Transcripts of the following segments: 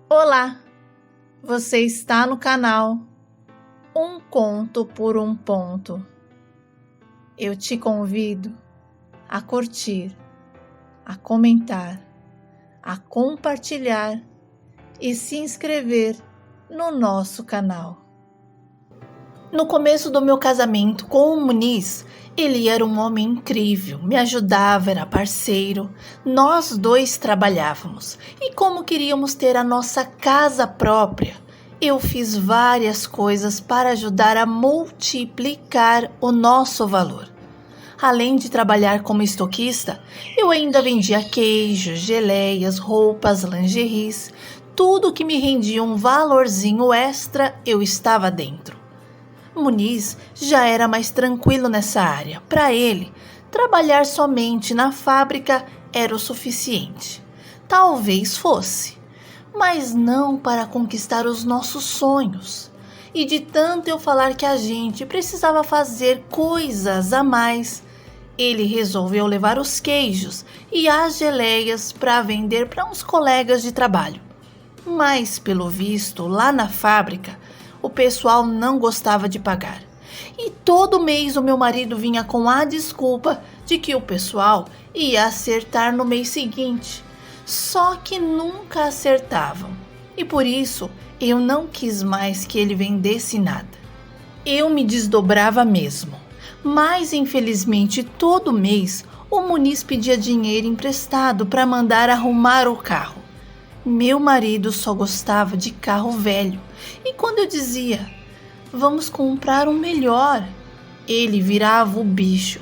Olá, você está no canal Um Conto por um Ponto. Eu te convido a curtir, a comentar, a compartilhar e se inscrever no nosso canal. No começo do meu casamento com o Muniz, ele era um homem incrível, me ajudava, era parceiro. Nós dois trabalhávamos e como queríamos ter a nossa casa própria, eu fiz várias coisas para ajudar a multiplicar o nosso valor. Além de trabalhar como estoquista, eu ainda vendia queijos, geleias, roupas, lingeries. Tudo que me rendia um valorzinho extra, eu estava dentro. Muniz já era mais tranquilo nessa área. Para ele, trabalhar somente na fábrica era o suficiente. Talvez fosse, mas não para conquistar os nossos sonhos. E de tanto eu falar que a gente precisava fazer coisas a mais, ele resolveu levar os queijos e as geleias para vender para uns colegas de trabalho. Mas, pelo visto, lá na fábrica, o pessoal não gostava de pagar. E todo mês o meu marido vinha com a desculpa de que o pessoal ia acertar no mês seguinte. Só que nunca acertavam. E por isso eu não quis mais que ele vendesse nada. Eu me desdobrava mesmo. Mas infelizmente todo mês o Muniz pedia dinheiro emprestado para mandar arrumar o carro. Meu marido só gostava de carro velho. E quando eu dizia, vamos comprar um melhor, ele virava o bicho.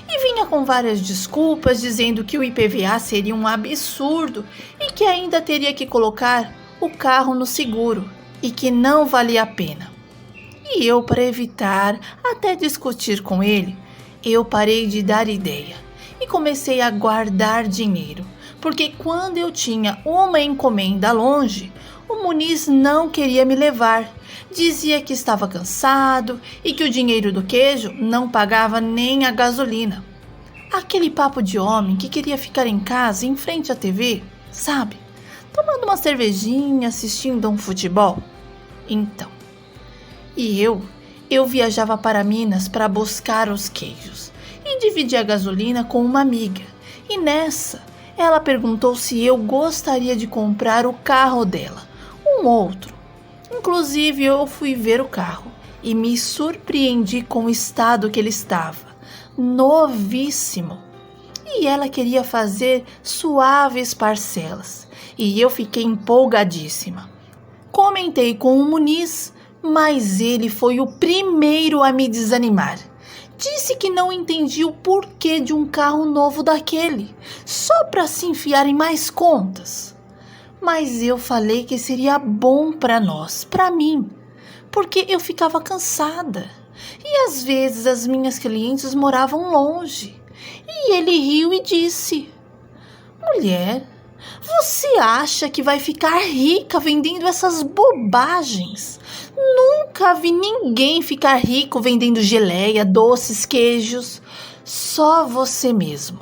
E vinha com várias desculpas, dizendo que o IPVA seria um absurdo e que ainda teria que colocar o carro no seguro e que não valia a pena. E eu, para evitar até discutir com ele, eu parei de dar ideia e comecei a guardar dinheiro. Porque quando eu tinha uma encomenda longe, o Muniz não queria me levar. Dizia que estava cansado e que o dinheiro do queijo não pagava nem a gasolina. Aquele papo de homem que queria ficar em casa em frente à TV, sabe? Tomando uma cervejinha, assistindo a um futebol. Então, eu viajava para Minas para buscar os queijos e dividia a gasolina com uma amiga. E nessa, ela perguntou se eu gostaria de comprar o carro dela, um outro. Inclusive, eu fui ver o carro e me surpreendi com o estado que ele estava, novíssimo. E ela queria fazer suaves parcelas e eu fiquei empolgadíssima. Comentei com o Muniz, mas ele foi o primeiro a me desanimar. Disse que não entendia o porquê de um carro novo daquele, só para se enfiar em mais contas. Mas eu falei que seria bom para nós, para mim, porque eu ficava cansada. E às vezes as minhas clientes moravam longe. E ele riu e disse, mulher, você acha que vai ficar rica vendendo essas bobagens? Nunca vi ninguém ficar rico vendendo geleia, doces, queijos. Só você mesmo.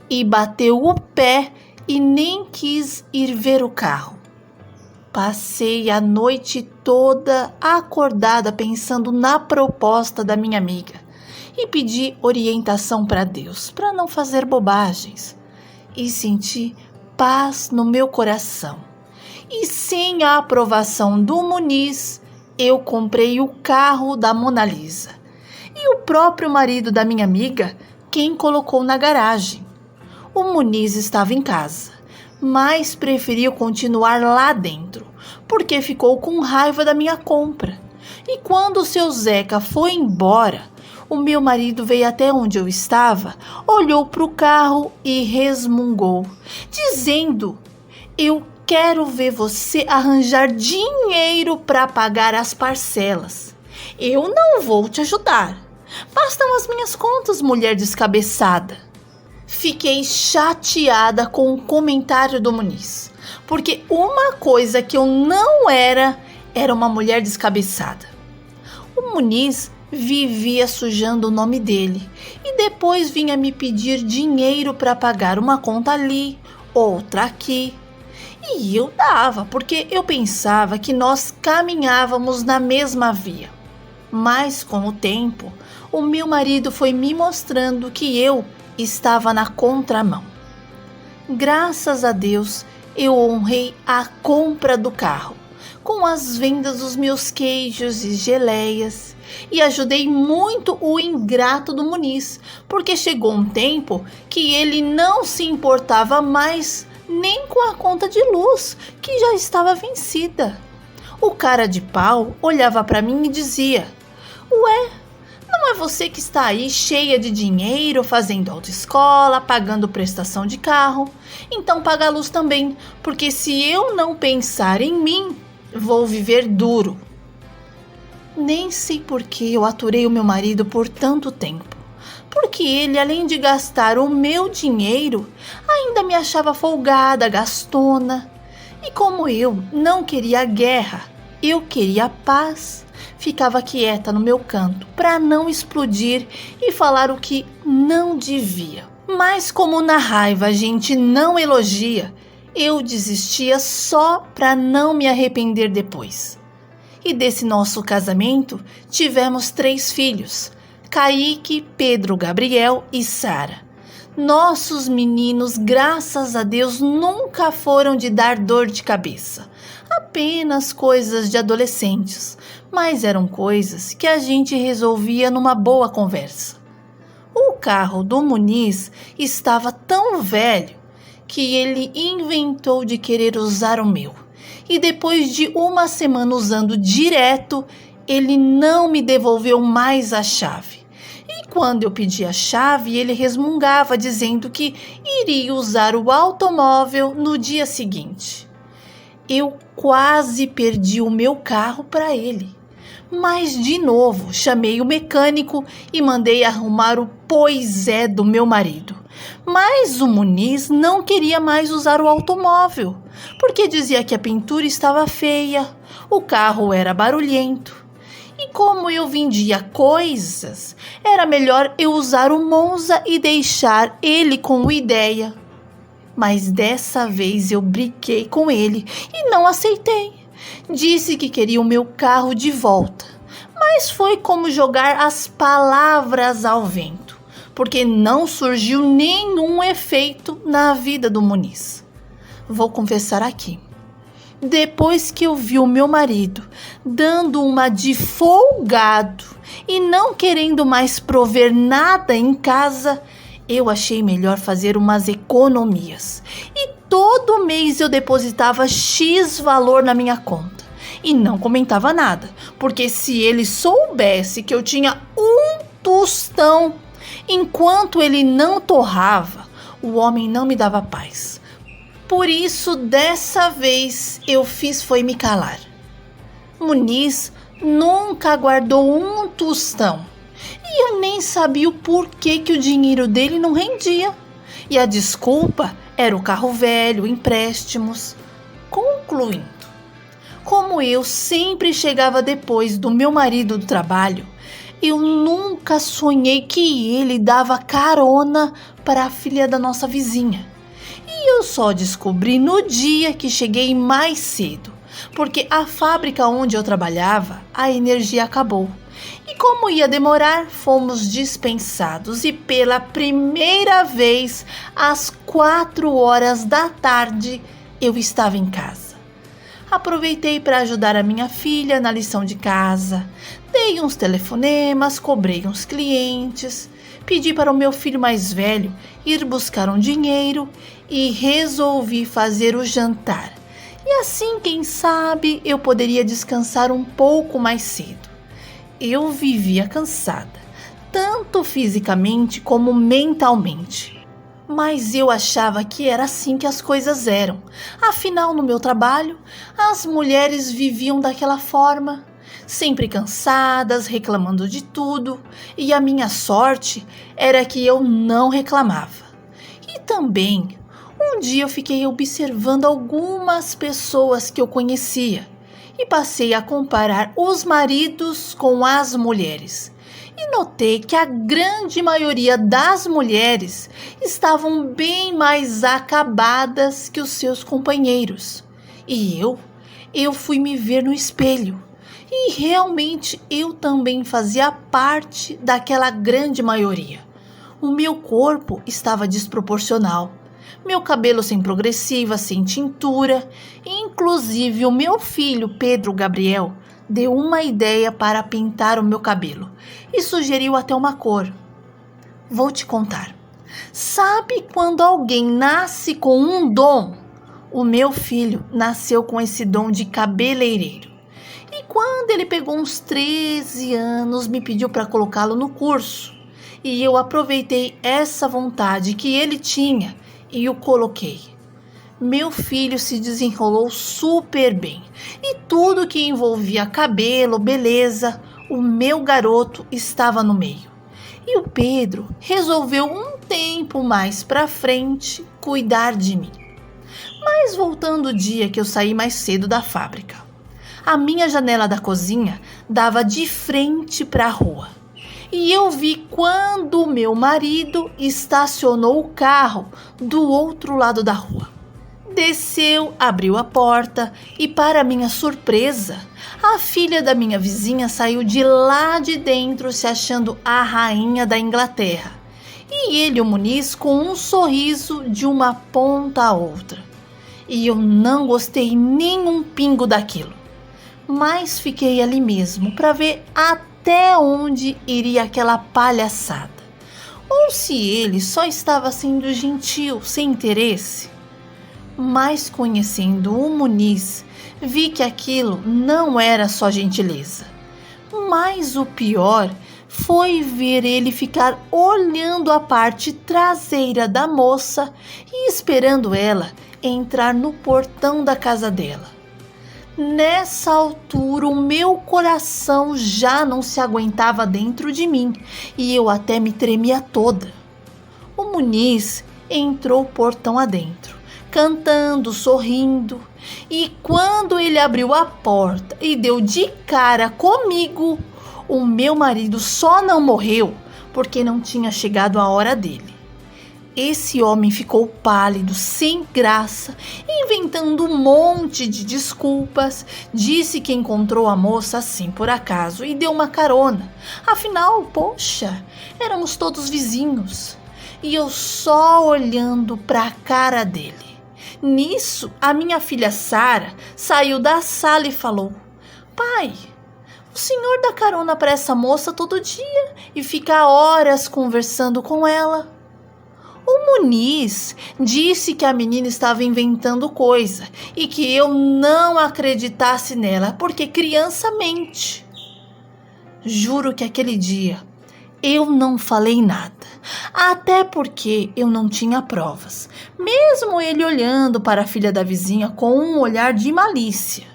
E bateu o pé e nem quis ir ver o carro. Passei a noite toda acordada pensando na proposta da minha amiga e pedi orientação para Deus, para não fazer bobagens. E senti paz no meu coração. E sem a aprovação do Muniz, eu comprei o carro da Mona Lisa. E o próprio marido da minha amiga, quem colocou na garagem. O Muniz estava em casa, mas preferiu continuar lá dentro, porque ficou com raiva da minha compra. E quando o seu Zeca foi embora, o meu marido veio até onde eu estava, olhou para o carro e resmungou, dizendo, eu quero ver você arranjar dinheiro para pagar as parcelas. Eu não vou te ajudar. Bastam as minhas contas, mulher descabeçada. Fiquei chateada com o comentário do Muniz, porque uma coisa que eu não era uma mulher descabeçada. O Muniz vivia sujando o nome dele e depois vinha me pedir dinheiro para pagar uma conta ali, outra aqui. E eu dava, porque eu pensava que nós caminhávamos na mesma via. Mas com o tempo, o meu marido foi me mostrando que eu estava na contramão. Graças a Deus, eu honrei a compra do carro, com as vendas dos meus queijos e geleias, e ajudei muito o ingrato do Muniz, porque chegou um tempo que ele não se importava mais nem com a conta de luz, que já estava vencida. O cara de pau olhava para mim e dizia: "Ué, não é você que está aí cheia de dinheiro, fazendo autoescola, pagando prestação de carro? Então paga a luz também, porque se eu não pensar em mim, vou viver duro." Nem sei por que eu aturei o meu marido por tanto tempo. Porque ele, além de gastar o meu dinheiro, ainda me achava folgada, gastona. E como eu não queria guerra, eu queria paz, ficava quieta no meu canto para não explodir e falar o que não devia. Mas como na raiva a gente não elogia, eu desistia só para não me arrepender depois. E desse nosso casamento tivemos 3 filhos: Kaique, Pedro, Gabriel e Sara. Nossos meninos, graças a Deus, nunca foram de dar dor de cabeça. Apenas coisas de adolescentes, mas eram coisas que a gente resolvia numa boa conversa. O carro do Muniz estava tão velho que ele inventou de querer usar o meu. E depois de uma semana usando direto, ele não me devolveu mais a chave. E quando eu pedi a chave, ele resmungava dizendo que iria usar o automóvel no dia seguinte. Eu quase perdi o meu carro para ele. Mas de novo chamei o mecânico e mandei arrumar o poisé do meu marido. Mas o Muniz não queria mais usar o automóvel, porque dizia que a pintura estava feia, o carro era barulhento. E como eu vendia coisas, era melhor eu usar o Monza e deixar ele com o Ideia. Mas dessa vez eu briguei com ele e não aceitei. Disse que queria o meu carro de volta, mas foi como jogar as palavras ao vento, porque não surgiu nenhum efeito na vida do Muniz. Vou confessar aqui. Depois que eu vi o meu marido dando uma de folgado e não querendo mais prover nada em casa, eu achei melhor fazer umas economias. E todo mês eu depositava X valor na minha conta. E não comentava nada, porque se ele soubesse que eu tinha um tostão, enquanto ele não torrava, o homem não me dava paz. Por isso, dessa vez, eu fiz foi me calar. Muniz nunca guardou um tostão. E eu nem sabia o porquê que o dinheiro dele não rendia. E a desculpa era o carro velho, empréstimos. Concluindo, como eu sempre chegava depois do meu marido do trabalho, eu nunca sonhei que ele dava carona para a filha da nossa vizinha. E eu só descobri no dia que cheguei mais cedo, porque a fábrica onde eu trabalhava, a energia acabou. E como ia demorar, fomos dispensados e pela primeira vez, às 4 horas da tarde, eu estava em casa. Aproveitei para ajudar a minha filha na lição de casa, dei uns telefonemas, cobrei uns clientes, pedi para o meu filho mais velho ir buscar um dinheiro e resolvi fazer o jantar. E assim, quem sabe, eu poderia descansar um pouco mais cedo. Eu vivia cansada, tanto fisicamente como mentalmente. Mas eu achava que era assim que as coisas eram. Afinal, no meu trabalho, as mulheres viviam daquela forma, sempre cansadas, reclamando de tudo, e a minha sorte era que eu não reclamava. E também, um dia eu fiquei observando algumas pessoas que eu conhecia e passei a comparar os maridos com as mulheres. e notei que a grande maioria das mulheres estavam bem mais acabadas que os seus companheiros. E eu fui me ver no espelho. E realmente eu também fazia parte daquela grande maioria. O meu corpo estava desproporcional. Meu cabelo sem progressiva, sem tintura. Inclusive o meu filho Pedro Gabriel deu uma ideia para pintar o meu cabelo e sugeriu até uma cor. Vou te contar. Sabe quando alguém nasce com um dom? O meu filho nasceu com esse dom de cabeleireiro. E quando ele pegou uns 13 anos, me pediu para colocá-lo no curso. E eu aproveitei essa vontade que ele tinha e o coloquei. Meu filho se desenrolou super bem. E tudo que envolvia cabelo, beleza, o meu garoto estava no meio. E o Pedro resolveu um tempo mais para frente cuidar de mim. Mas voltando o dia que eu saí mais cedo da fábrica, a minha janela da cozinha dava de frente para a rua. E eu vi quando meu marido estacionou o carro do outro lado da rua. Desceu, abriu a porta e, para minha surpresa, a filha da minha vizinha saiu de lá de dentro se achando a rainha da Inglaterra. E ele, o Muniz, com um sorriso de uma ponta a outra. E eu não gostei nem um pingo daquilo. Mas fiquei ali mesmo para ver até onde iria aquela palhaçada. Ou se ele só estava sendo gentil, sem interesse. Mas conhecendo o Muniz, vi que aquilo não era só gentileza. Mas o pior foi ver ele ficar olhando a parte traseira da moça e esperando ela entrar no portão da casa dela. Nessa altura, o meu coração já não se aguentava dentro de mim e eu até me tremia toda. O Muniz entrou o portão adentro, cantando, sorrindo, e quando ele abriu a porta e deu de cara comigo, o meu marido só não morreu porque não tinha chegado a hora dele. Esse homem ficou pálido, sem graça, inventando um monte de desculpas. Disse que encontrou a moça assim por acaso e deu uma carona. Afinal, poxa, éramos todos vizinhos. E eu só olhando para a cara dele. Nisso, a minha filha Sara saiu da sala e falou: "Pai, o senhor dá carona para essa moça todo dia e fica horas conversando com ela." O Muniz disse que a menina estava inventando coisa e que eu não acreditasse nela porque criança mente. Juro que aquele dia eu não falei nada, até porque eu não tinha provas, mesmo ele olhando para a filha da vizinha com um olhar de malícia.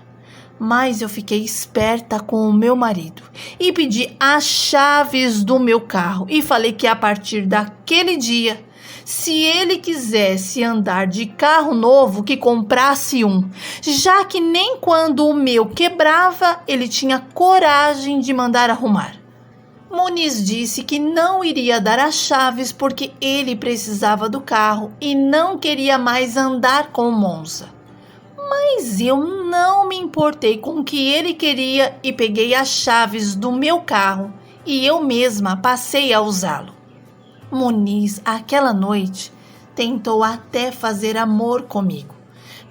Mas eu fiquei esperta com o meu marido e pedi as chaves do meu carro e falei que a partir daquele dia, se ele quisesse andar de carro novo, que comprasse um, já que nem quando o meu quebrava, ele tinha coragem de mandar arrumar. Muniz disse que não iria dar as chaves porque ele precisava do carro e não queria mais andar com o Monza. Mas eu não me importei com o que ele queria e peguei as chaves do meu carro e eu mesma passei a usá-lo. Muniz, aquela noite, tentou até fazer amor comigo,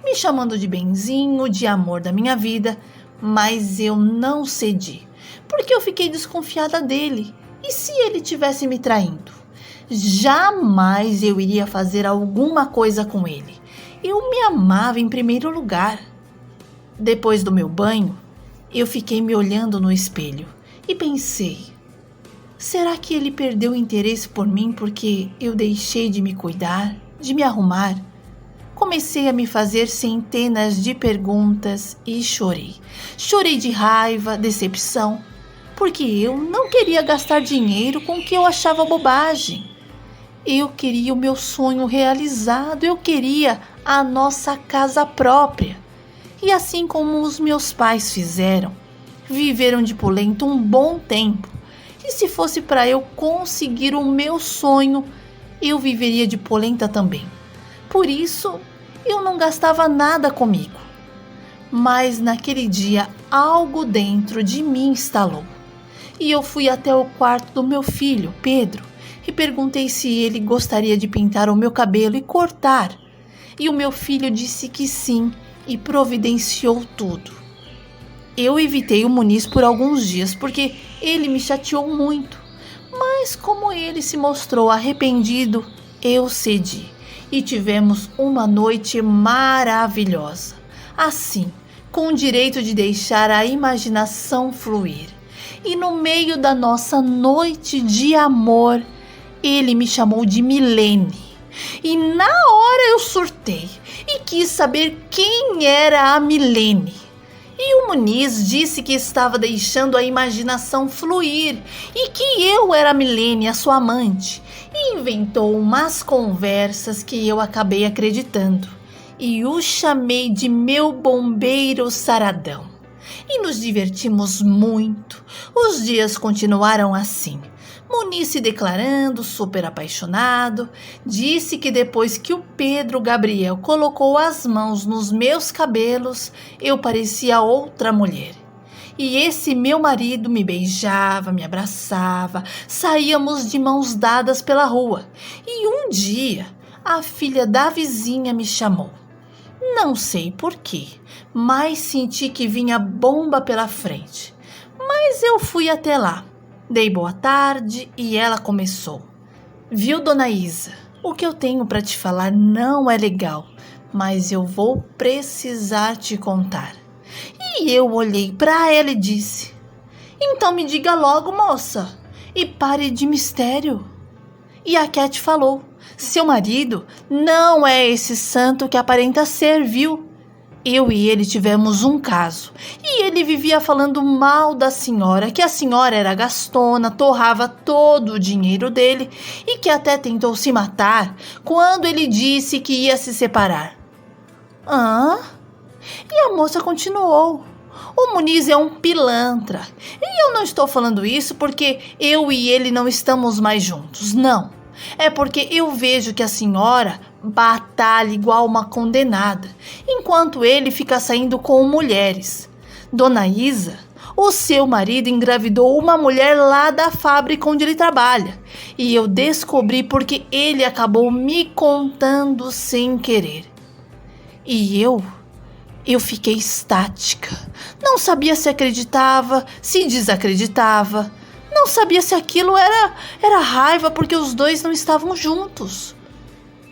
me chamando de benzinho, de amor da minha vida, mas eu não cedi, porque eu fiquei desconfiada dele. E se ele tivesse me traindo? Jamais eu iria fazer alguma coisa com ele. Eu me amava em primeiro lugar. Depois do meu banho, eu fiquei me olhando no espelho e pensei: será que ele perdeu o interesse por mim porque eu deixei de me cuidar, de me arrumar? Comecei a me fazer centenas de perguntas e chorei. Chorei de raiva, decepção, porque eu não queria gastar dinheiro com o que eu achava bobagem. Eu queria o meu sonho realizado, eu queria a nossa casa própria. E assim como os meus pais fizeram, viveram de polenta um bom tempo. que se fosse para eu conseguir o meu sonho, eu viveria de polenta também. Por isso, eu não gastava nada comigo. Mas naquele dia, algo dentro de mim estalou. E eu fui até o quarto do meu filho, Pedro, e perguntei se ele gostaria de pintar o meu cabelo e cortar. E o meu filho disse que sim e providenciou tudo. Eu evitei o Muniz por alguns dias porque ele me chateou muito. Mas como ele se mostrou arrependido, eu cedi e tivemos uma noite maravilhosa. Assim, com o direito de deixar a imaginação fluir. E no meio da nossa noite de amor, ele me chamou de Milene. E na hora eu surtei e quis saber quem era a Milene. E o Muniz disse que estava deixando a imaginação fluir e que eu era a Milene, a sua amante. E inventou umas conversas que eu acabei acreditando. E o chamei de meu bombeiro saradão. E nos divertimos muito. Os dias continuaram assim. Muniz se declarando super apaixonado, disse que depois que o Pedro Gabriel colocou as mãos nos meus cabelos, eu parecia outra mulher. E esse meu marido me beijava, me abraçava, saíamos de mãos dadas pela rua. E um dia, a filha da vizinha me chamou. Não sei porquê, mas senti que vinha bomba pela frente. Mas eu fui até lá. Dei boa tarde e ela começou. Viu, dona Isa? O que eu tenho para te falar não é legal, mas eu vou precisar te contar. E eu olhei para ela e disse: então me diga logo, moça, e pare de mistério. E a Cat falou: seu marido não é esse santo que aparenta ser, viu? Eu e ele tivemos um caso, e ele vivia falando mal da senhora, que a senhora era gastona, torrava todo o dinheiro dele e que até tentou se matar quando ele disse que ia se separar. Hã? E a moça continuou: o Muniz é um pilantra, e eu não estou falando isso porque eu e ele não estamos mais juntos, não. É porque eu vejo que a senhora batalha igual uma condenada, enquanto ele fica saindo com mulheres. Dona Isa, o seu marido engravidou uma mulher lá da fábrica onde ele trabalha, e eu descobri porque ele acabou me contando sem querer. E eu fiquei estática. Não sabia se acreditava, se desacreditava. Não sabia se aquilo era raiva porque os dois não estavam juntos.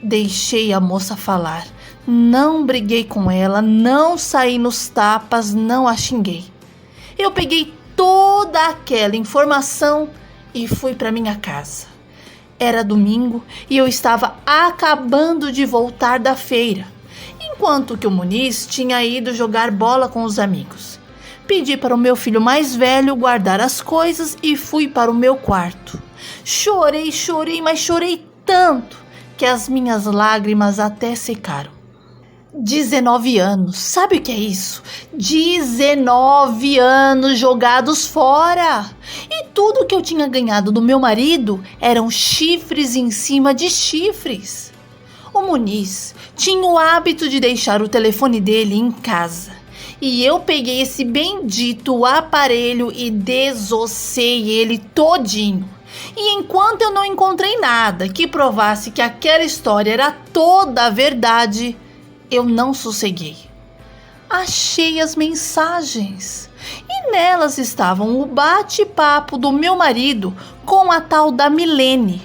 Deixei a moça falar. Não briguei com ela, não saí nos tapas, não a xinguei. Eu peguei toda aquela informação e fui para minha casa. Era domingo e eu estava acabando de voltar da feira, enquanto que o Muniz tinha ido jogar bola com os amigos. Pedi para o meu filho mais velho guardar as coisas e fui para o meu quarto. Chorei, mas chorei tanto que as minhas lágrimas até secaram. 19 anos, sabe o que é isso? 19 anos jogados fora! E tudo que eu tinha ganhado do meu marido eram chifres em cima de chifres. O Muniz tinha o hábito de deixar o telefone dele em casa. E eu peguei esse bendito aparelho e desossei ele todinho. E enquanto eu não encontrei nada que provasse que aquela história era toda a verdade, eu não sosseguei. Achei as mensagens e nelas estavam o bate-papo do meu marido com a tal da Milene.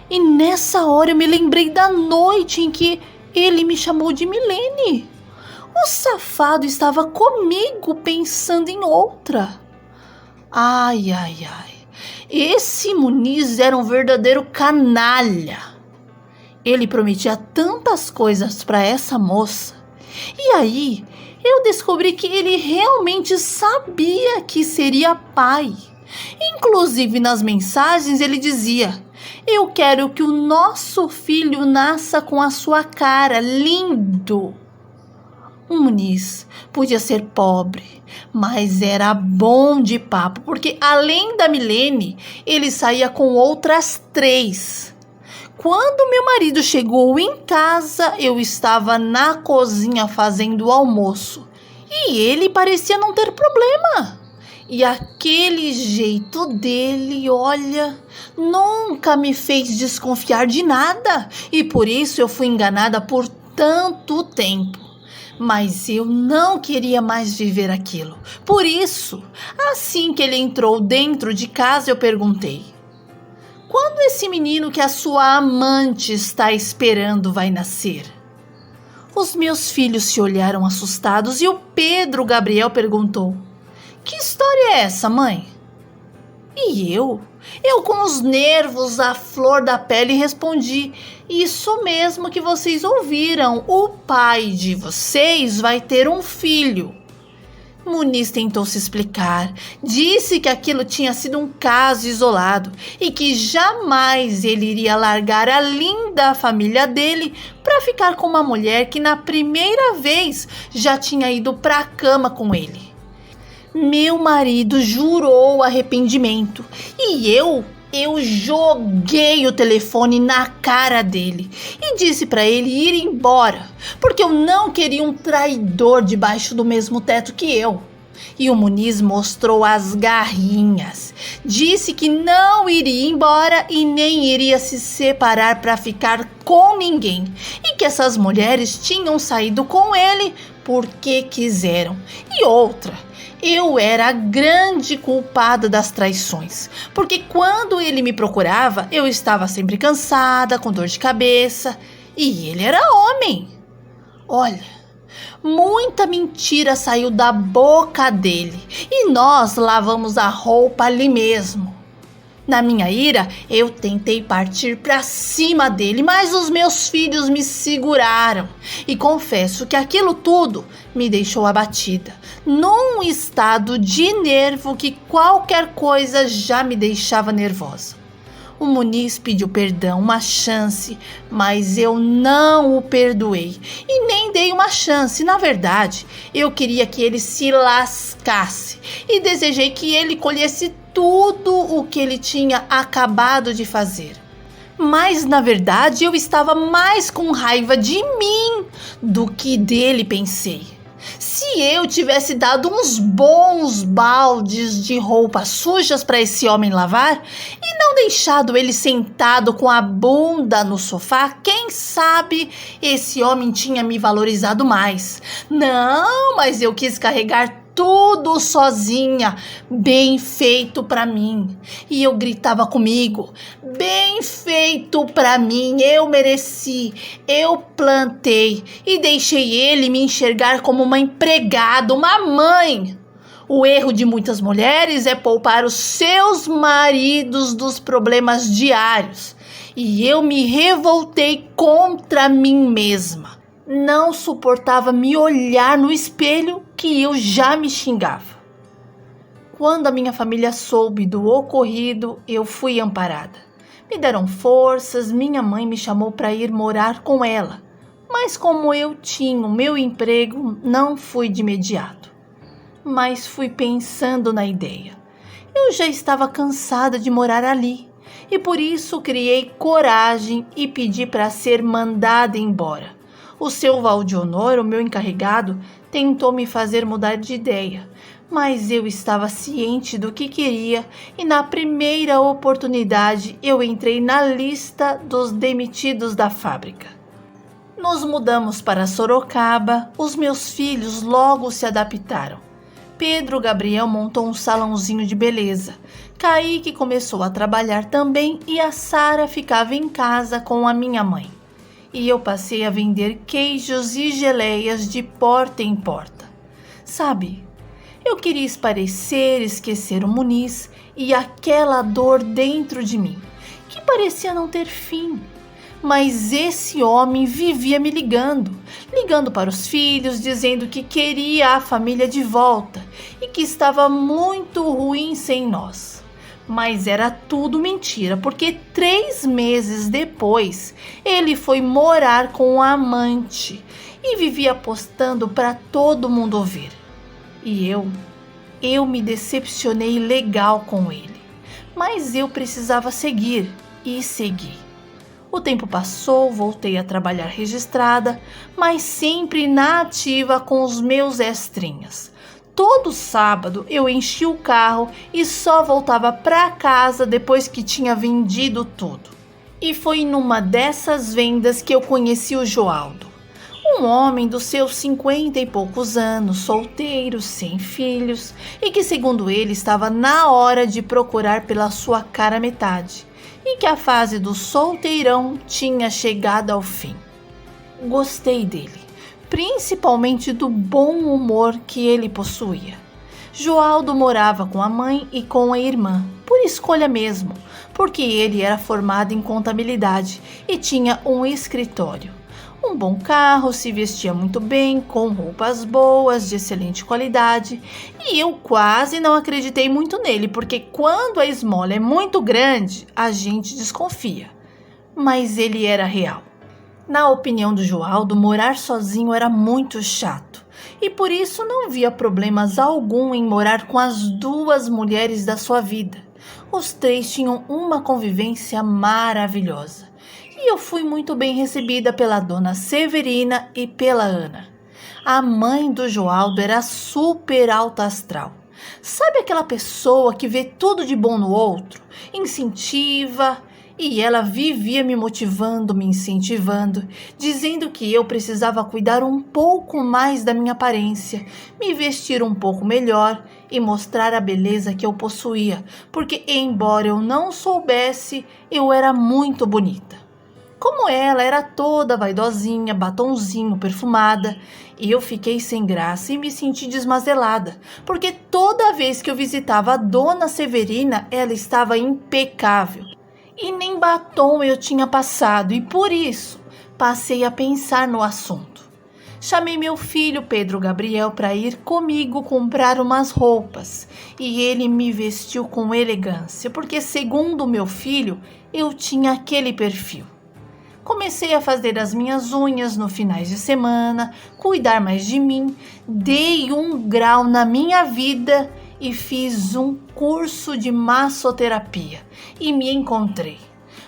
E nessa hora eu me lembrei da noite em que ele me chamou de Milene. O safado estava comigo pensando em outra. Ai. Esse Muniz era um verdadeiro canalha. Ele prometia tantas coisas para essa moça. E aí eu descobri que ele realmente sabia que seria pai. Inclusive nas mensagens ele dizia: eu quero que o nosso filho nasça com a sua cara, lindo. Um Muniz podia ser pobre, mas era bom de papo, porque além da Milene, ele saía com outras 3. Quando meu marido chegou em casa, eu estava na cozinha fazendo o almoço e ele parecia não ter problema. E aquele jeito dele, olha, nunca me fez desconfiar de nada e por isso eu fui enganada por tanto tempo. Mas eu não queria mais viver aquilo. Por isso, assim que ele entrou dentro de casa, eu perguntei: quando esse menino que a sua amante está esperando vai nascer? Os meus filhos se olharam assustados e o Pedro Gabriel perguntou: que história é essa, mãe? E eu com os nervos à flor da pele respondi: isso mesmo que vocês ouviram, o pai de vocês vai ter um filho. Muniz tentou se explicar, disse que aquilo tinha sido um caso isolado e que jamais ele iria largar a linda família dele para ficar com uma mulher que na primeira vez já tinha ido para a cama com ele. Meu marido jurou arrependimento e eu joguei o telefone na cara dele e disse para ele ir embora, porque eu não queria um traidor debaixo do mesmo teto que eu. E o Muniz mostrou as garrinhas, disse que não iria embora e nem iria se separar para ficar com ninguém e que essas mulheres tinham saído com ele porque quiseram. E outra, eu era a grande culpada das traições, porque quando ele me procurava, eu estava sempre cansada, com dor de cabeça, e ele era homem. Olha, muita mentira saiu da boca dele, e nós lavamos a roupa ali mesmo. Na minha ira, eu tentei partir para cima dele, mas os meus filhos me seguraram. E confesso que aquilo tudo me deixou abatida, num estado de nervo que qualquer coisa já me deixava nervosa. O Muniz pediu perdão, uma chance, mas eu não o perdoei e nem dei uma chance. Na verdade, eu queria que ele se lascasse e desejei que ele colhesse tudo o que ele tinha acabado de fazer. Mas, na verdade, eu estava mais com raiva de mim do que dele, pensei. Se eu tivesse dado uns bons baldes de roupas sujas para esse homem lavar e não deixado ele sentado com a bunda no sofá, quem sabe esse homem tinha me valorizado mais. Não, mas eu quis carregar tudo sozinha, bem feito para mim. E eu gritava comigo: bem feito para mim, eu mereci, eu plantei e deixei ele me enxergar como uma empregada, uma mãe. O erro de muitas mulheres é poupar os seus maridos dos problemas diários. E eu me revoltei contra mim mesma. Não suportava me olhar no espelho que eu já me xingava. Quando a minha família soube do ocorrido, eu fui amparada. Me deram forças, minha mãe me chamou para ir morar com ela. Mas como eu tinha o meu emprego, não fui de imediato. Mas fui pensando na ideia. Eu já estava cansada de morar ali e por isso criei coragem e pedi para ser mandada embora. O seu Valdionor, o meu encarregado, tentou me fazer mudar de ideia, mas eu estava ciente do que queria e na primeira oportunidade eu entrei na lista dos demitidos da fábrica. Nos mudamos para Sorocaba, os meus filhos logo se adaptaram. Pedro Gabriel montou um salãozinho de beleza, Kaique começou a trabalhar também e a Sara ficava em casa com a minha mãe. E eu passei a vender queijos e geleias de porta em porta. Sabe, eu queria esparecer, esquecer o Muniz e aquela dor dentro de mim, que parecia não ter fim. Mas esse homem vivia me ligando para os filhos, dizendo que queria a família de volta e que estava muito ruim sem nós. Mas era tudo mentira, porque 3 meses depois ele foi morar com o amante e vivia postando para todo mundo ouvir. E eu me decepcionei legal com ele, mas eu precisava seguir e segui. O tempo passou, voltei a trabalhar registrada, mas sempre na ativa com os meus extrinhas. Todo sábado eu enchia o carro e só voltava para casa depois que tinha vendido tudo. E foi numa dessas vendas que eu conheci o Joaldo. Um homem dos seus 50 e poucos anos, solteiro, sem filhos, e que, segundo ele, estava na hora de procurar pela sua cara metade, e que a fase do solteirão tinha chegado ao fim. Gostei dele, principalmente do bom humor que ele possuía. Joaldo morava com a mãe e com a irmã, por escolha mesmo, porque ele era formado em contabilidade e tinha um escritório. Um bom carro, se vestia muito bem, com roupas boas, de excelente qualidade, e eu quase não acreditei muito nele, porque quando a esmola é muito grande, a gente desconfia. Mas ele era real. Na opinião do Joaldo, morar sozinho era muito chato, e por isso não via problemas algum em morar com as duas mulheres da sua vida. Os três tinham uma convivência maravilhosa. E eu fui muito bem recebida pela dona Severina e pela Ana. A mãe do Joaldo era super alta astral. Sabe aquela pessoa que vê tudo de bom no outro, incentiva, e ela vivia me motivando, me incentivando, dizendo que eu precisava cuidar um pouco mais da minha aparência, me vestir um pouco melhor e mostrar a beleza que eu possuía, porque embora eu não soubesse, eu era muito bonita. Como ela era toda vaidosinha, batonzinho, perfumada, eu fiquei sem graça e me senti desmazelada, porque toda vez que eu visitava a dona Severina, ela estava impecável. E nem batom eu tinha passado, e por isso passei a pensar no assunto. Chamei meu filho Pedro Gabriel para ir comigo comprar umas roupas, e ele me vestiu com elegância, porque segundo meu filho, eu tinha aquele perfil. Comecei a fazer as minhas unhas no finais de semana, cuidar mais de mim, dei um grau na minha vida e fiz um curso de massoterapia e me encontrei.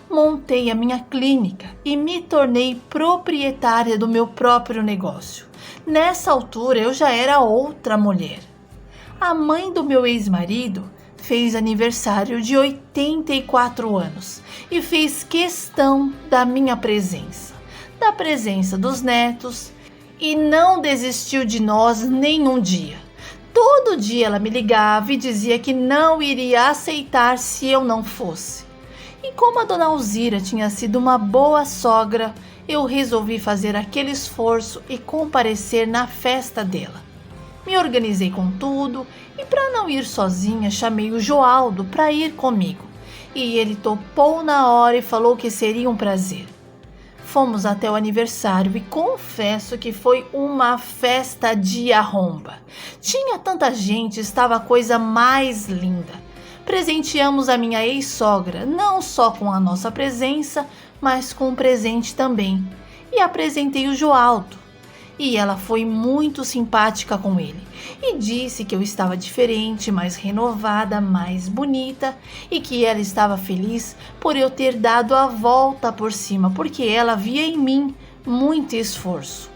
Montei a minha clínica e me tornei proprietária do meu próprio negócio. Nessa altura eu já era outra mulher. A mãe do meu ex-marido fez aniversário de 84 anos e fez questão da minha presença, da presença dos netos, e não desistiu de nós nenhum dia. Todo dia ela me ligava e dizia que não iria aceitar se eu não fosse. E como a dona Alzira tinha sido uma boa sogra, eu resolvi fazer aquele esforço e comparecer na festa dela. Me organizei com tudo e, para não ir sozinha, chamei o Joaldo para ir comigo. E ele topou na hora e falou que seria um prazer. Fomos até o aniversário e confesso que foi uma festa de arromba. Tinha tanta gente, estava a coisa mais linda. Presenteamos a minha ex-sogra, não só com a nossa presença, mas com um presente também. E apresentei o Joaldo. E ela foi muito simpática com ele e disse que eu estava diferente, mais renovada, mais bonita, e que ela estava feliz por eu ter dado a volta por cima, porque ela via em mim muito esforço.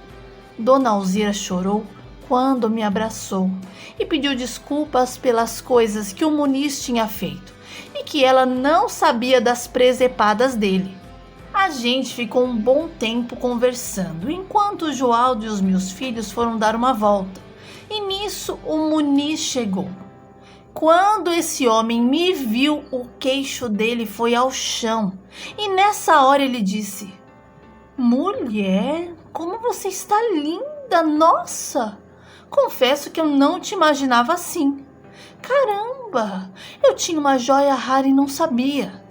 Dona Alzira chorou quando me abraçou e pediu desculpas pelas coisas que o Muniz tinha feito e que ela não sabia das presepadas dele. A gente ficou um bom tempo conversando, enquanto o Joaldo e os meus filhos foram dar uma volta. E nisso o Muniz chegou. Quando esse homem me viu, o queixo dele foi ao chão. E nessa hora ele disse: "Mulher, como você está linda, nossa! Confesso que eu não te imaginava assim. Caramba, eu tinha uma joia rara e não sabia."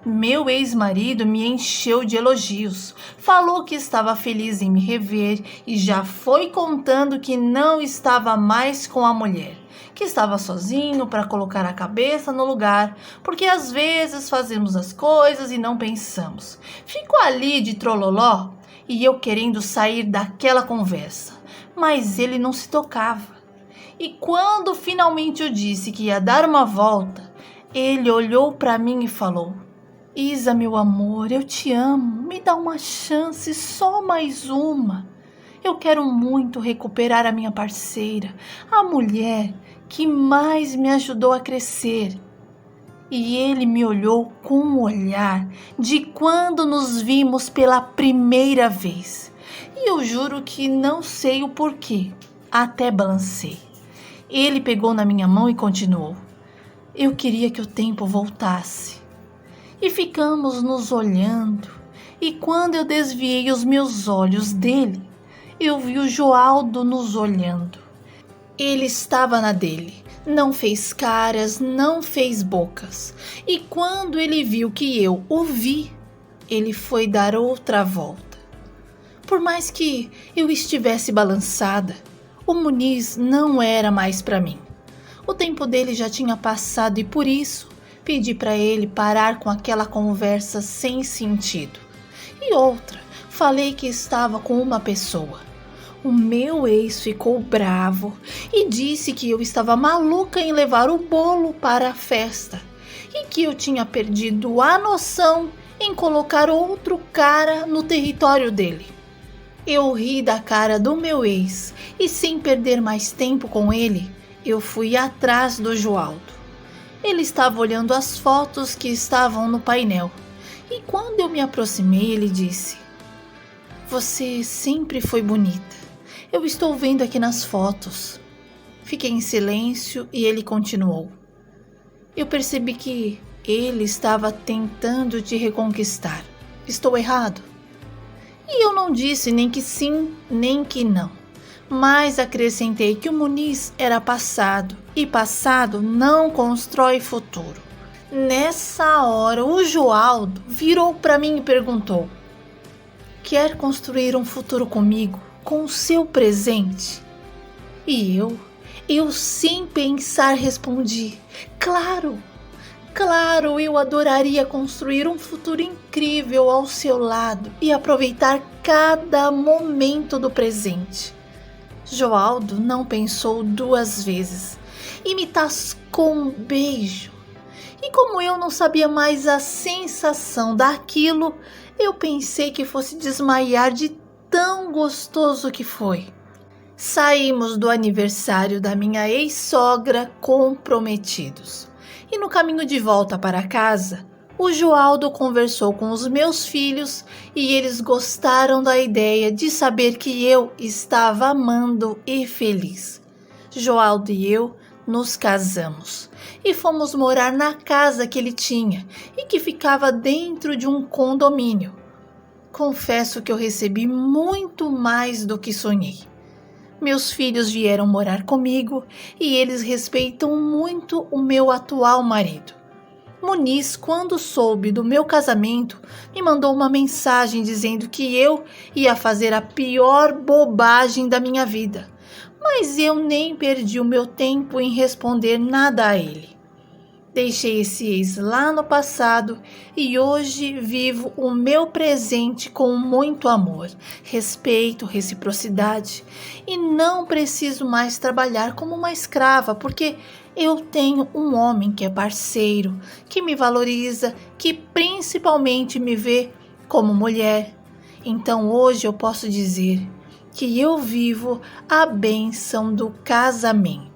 Meu ex-marido me encheu de elogios, falou que estava feliz em me rever e já foi contando que não estava mais com a mulher, que estava sozinho para colocar a cabeça no lugar, porque às vezes fazemos as coisas e não pensamos. Fico ali de trololó e eu querendo sair daquela conversa, mas ele não se tocava. E quando finalmente eu disse que ia dar uma volta, ele olhou para mim e falou: Isa, meu amor, eu te amo, me dá uma chance, só mais uma. Eu quero muito recuperar a minha parceira, a mulher que mais me ajudou a crescer. E ele me olhou com um olhar de quando nos vimos pela primeira vez. E eu juro que não sei o porquê, até balancei. Ele pegou na minha mão e continuou: Eu queria que o tempo voltasse. E ficamos nos olhando, e quando eu desviei os meus olhos dele, eu vi o Joaldo nos olhando. Ele estava na dele, não fez caras, não fez bocas. E quando ele viu que eu o vi, ele foi dar outra volta. Por mais que eu estivesse balançada, o Muniz não era mais para mim. O tempo dele já tinha passado e por isso pedi para ele parar com aquela conversa sem sentido. E outra, falei que estava com uma pessoa. O meu ex ficou bravo e disse que eu estava maluca em levar o bolo para a festa e que eu tinha perdido a noção em colocar outro cara no território dele. Eu ri da cara do meu ex e, sem perder mais tempo com ele, eu fui atrás do Joaldo. Ele estava olhando as fotos que estavam no painel e quando eu me aproximei, ele disse: Você sempre foi bonita. Eu estou vendo aqui nas fotos. Fiquei em silêncio e ele continuou: Eu percebi que ele estava tentando te reconquistar. Estou errado? E eu não disse nem que sim, nem que não. Mas acrescentei que o Muniz era passado e passado não constrói futuro. Nessa hora, o Joaldo virou para mim e perguntou: Quer construir um futuro comigo? Com o seu presente? E eu sem pensar respondi: Claro, claro, eu adoraria construir um futuro incrível ao seu lado e aproveitar cada momento do presente. Joaldo não pensou duas vezes e me tascou um beijo. E como eu não sabia mais a sensação daquilo, eu pensei que fosse desmaiar de tão gostoso que foi. Saímos do aniversário da minha ex-sogra comprometidos. E no caminho de volta para casa, o Joaldo conversou com os meus filhos e eles gostaram da ideia de saber que eu estava amando e feliz. Joaldo e eu nos casamos e fomos morar na casa que ele tinha e que ficava dentro de um condomínio. Confesso que eu recebi muito mais do que sonhei. Meus filhos vieram morar comigo e eles respeitam muito o meu atual marido. Muniz, quando soube do meu casamento, me mandou uma mensagem dizendo que eu ia fazer a pior bobagem da minha vida, mas eu nem perdi o meu tempo em responder nada a ele. Deixei esse ex lá no passado e hoje vivo o meu presente com muito amor, respeito, reciprocidade e não preciso mais trabalhar como uma escrava porque eu tenho um homem que é parceiro, que me valoriza, que principalmente me vê como mulher. Então hoje eu posso dizer que eu vivo a bênção do casamento.